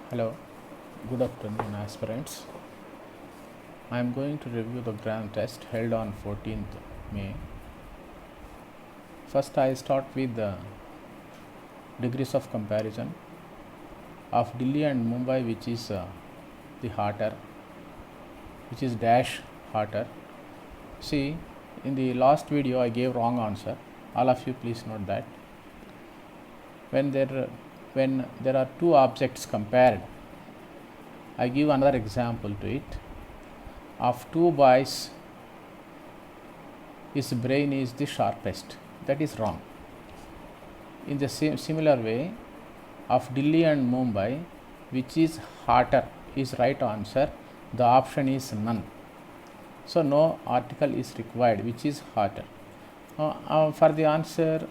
Hello, good afternoon, aspirants. I am going to review the grand test held on 14th May. First, I start with the degrees of comparison of Delhi and Mumbai, which is the hotter, which is dash hotter. See, in the last video, I gave wrong answer. All of you, please note that. When there are two objects compared, I give another example to it. Of two boys, his brain is the sharpest. That is wrong. In the similar way, of Delhi and Mumbai, which is hotter, is right answer. The option is none. So no article is required, which is hotter. For the answer,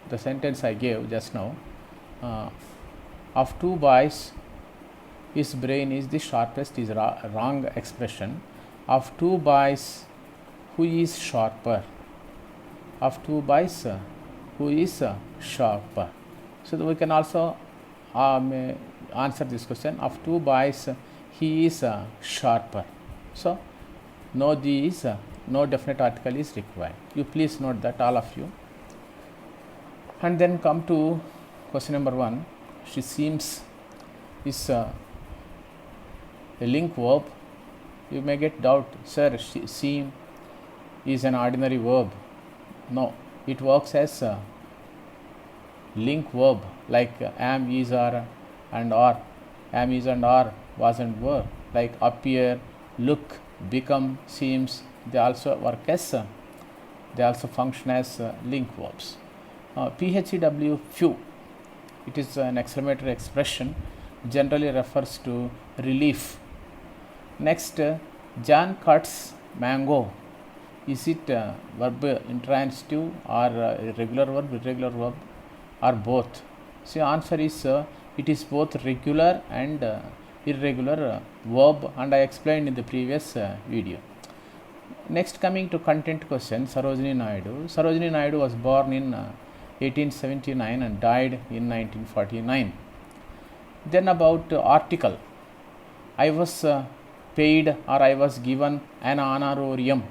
the sentence I gave just now, of two boys, his brain is the sharpest is wrong expression. Of two boys, who is sharper? Of two boys, who is sharper? So we can also answer this question. Of two boys, he is sharper. So no D is no definite article is required. You please note that, all of you. And then come to question number 1. She seems is a link verb. You may get doubt, sir, seem is an ordinary verb. No, it works as a link verb, like am, is, are and are. Am, is and are was and were, like appear, look, become, seems. They also work as they also function as link verbs. PHEW, few, it is an exclamatory expression, generally refers to relief. Next, John cuts mango. Is it verb intransitive or regular verb, irregular verb, or both? So answer is it is both regular and irregular verb, and I explained in the previous video. Next, coming to content question, Sarojini Naidu. Sarojini Naidu was born in 1879 and died in 1949. Then about article, I was paid or I was given an honorarium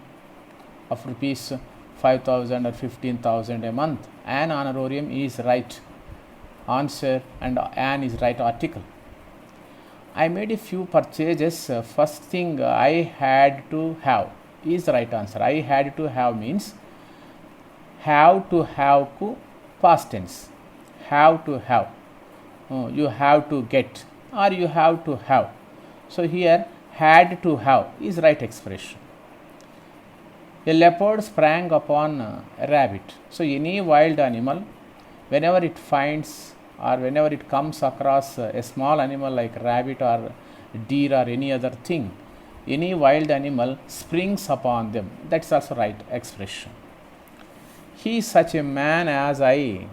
of rupees 5,000 or 15,000 a month. An honorarium is right answer and an is right article. I made a few purchases. First thing I had to have is right answer. I had to have means have to have ku past tense. Have to have. You have to get or you have to have. So here had to have is right expression. A leopard sprang upon a rabbit. So any wild animal, whenever it finds or whenever it comes across a small animal like rabbit or deer or any other thing, any wild animal springs upon them. That's also right expression. He is such a man as I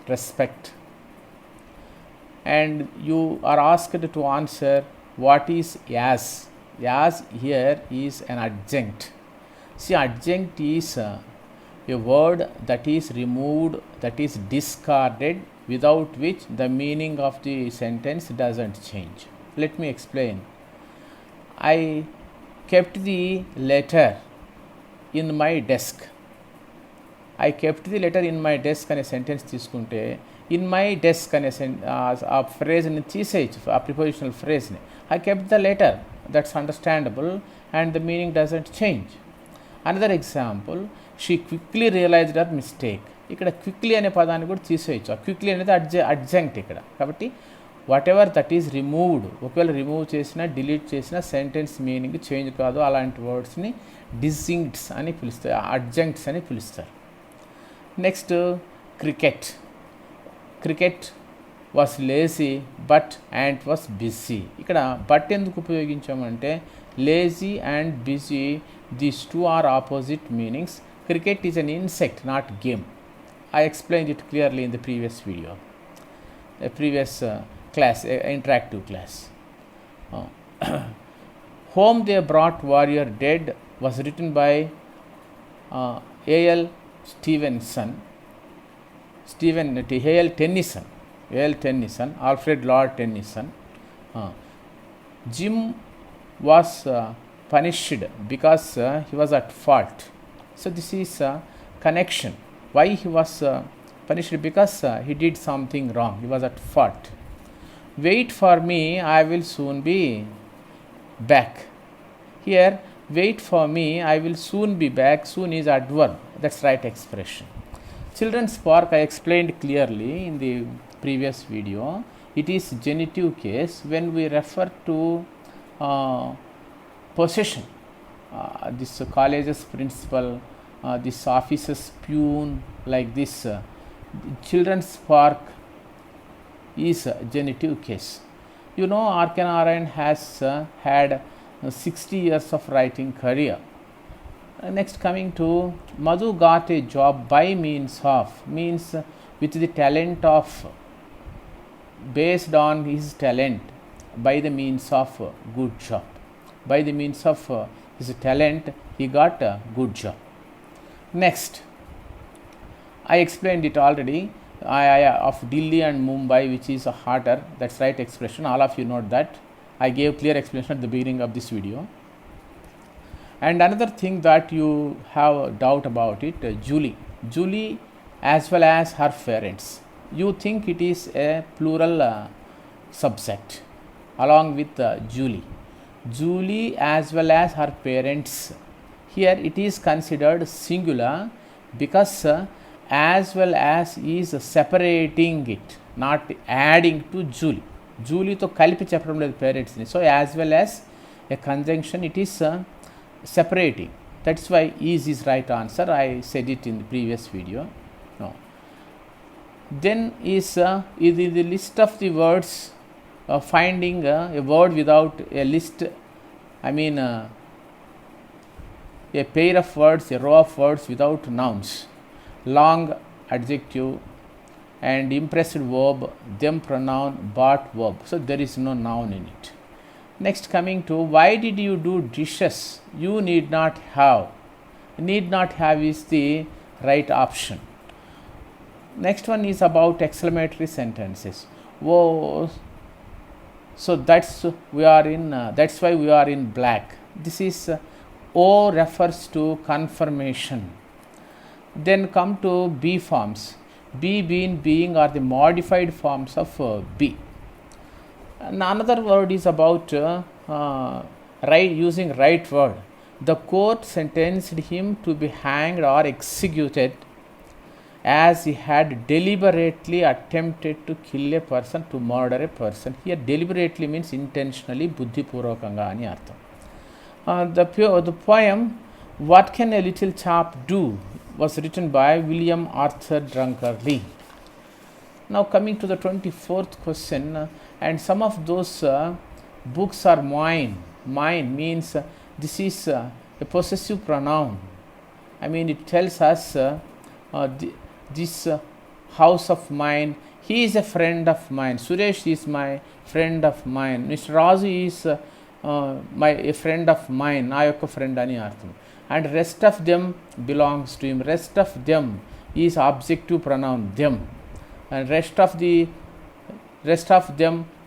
respect. And you are asked to answer what is as. As here is an adjunct. See, adjunct is a word that is removed, that is discarded, without which the meaning of the sentence doesn't change. Let me explain. I kept the letter in my desk. I kept the letter in my desk అనే sentence తీసుకుంటే in my desk అనే ఆ ఫ్రేజ్ని తీసేయచ్చు, ఆ prepositional ఫ్రేజ్ని. I kept the letter, that's understandable and the meaning doesn't change. Another example, she quickly realised her mistake. ఇక్కడ quickly అనే పదాన్ని కూడా తీసేయచ్చు. ఆ క్విక్లీ అనేది అడ్జంక్ట్ ఇక్కడ. కాబట్టి whatever that is removed, ఒకవేళ రిమూవ్ చేసినా డిలీట్ చేసినా సెంటెన్స్ మీనింగ్ చేంజ్ కాదు. అలాంటి వర్డ్స్ని డిస్టింక్ట్స్ అని పిలుస్తారు, అడ్జంక్ట్స్ అని పిలుస్తారు. Next, cricket. Cricket was lazy but ant was busy. ఇక్కడ బట్ ఎందుకు ఉపయోగించామంటే lazy and busy, these two are opposite meanings. Cricket is an insect, not game. I explained it clearly in the previous video, a previous class, interactive class. Home They Brought Warrior Dead was written by A.L. Stevenson, A.L. Tennyson, L. Tennyson, Alfred Lord Tennyson. Jim was punished because he was at fault. So this is a connection. Why he was punished? Because he did something wrong. He was at fault. Wait for me, I will soon be back. Here, wait for me, I will soon be back. Soon is adverb. That's right expression. Children's park, I explained clearly in the previous video. It is genitive case when we refer to possession. This college's principal, this office's peon, like this. Children's park is a genitive case. You know, R.K. Narayan has had 60 years of writing career. Next, coming to Madhu got a job by means of, means with the talent of, based on his talent, by the means of good job. By the means of his talent, he got a good job. Next, I explained it already. Of Delhi and Mumbai, which is hotter. That's right expression. All of you note that. I gave clear explanation at the beginning of this video. And another thing that you have a doubt about it, Julie. Julie as well as her parents. You think it is a plural subject along with Julie. Julie as well as her parents. Here it is considered singular because as well as is separating it, not adding to Julie. Julie to కలిపి చెప్పడం లేదు parents ni. So as well as a conjunction, it is separating. That's why is right answer. I said it in the previous video. No. Then is the list of the words, finding a word without a list. I mean a pair of words, a row of words without nouns. Long adjective and impressed verb, them pronoun, but verb. So there is no noun in it. Next, coming to why did you do dishes? You need not have. Need not have is the right option. Next one is about exclamatory sentences. Whoa. So that's why we are in black. This is O refers to confirmation. Then come to B forms. Be, been, being are the modified forms of be. And another word is about using right word. The court sentenced him to be hanged or executed as he had deliberately attempted to kill a person, to murder a person. Here deliberately means intentionally, buddhipurvakanga ani artham. The poem What Can a Little Chap Do was written by William Arthur Drunker-Lee. Now coming to the 24th question, and some of those books are mine. Mine means this is a possessive pronoun. I mean it tells us this house of mine, he is a friend of mine. Suresh is my friend of mine. Mr. Razu is a friend of mine. Na yokka friend ani artham. And rest of them belongs to him. Rest of them is objective pronoun, them. And rest of them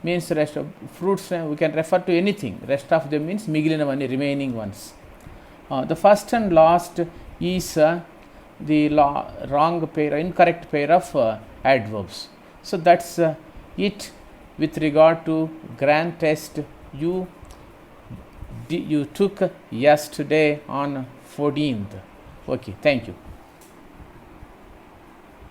means rest of fruits. We can refer to anything. Rest of them means migilinavani, remaining ones. The first and last is the incorrect pair of adverbs. So that's it with regard to grand test you took yesterday on 14th. Okay, thank you.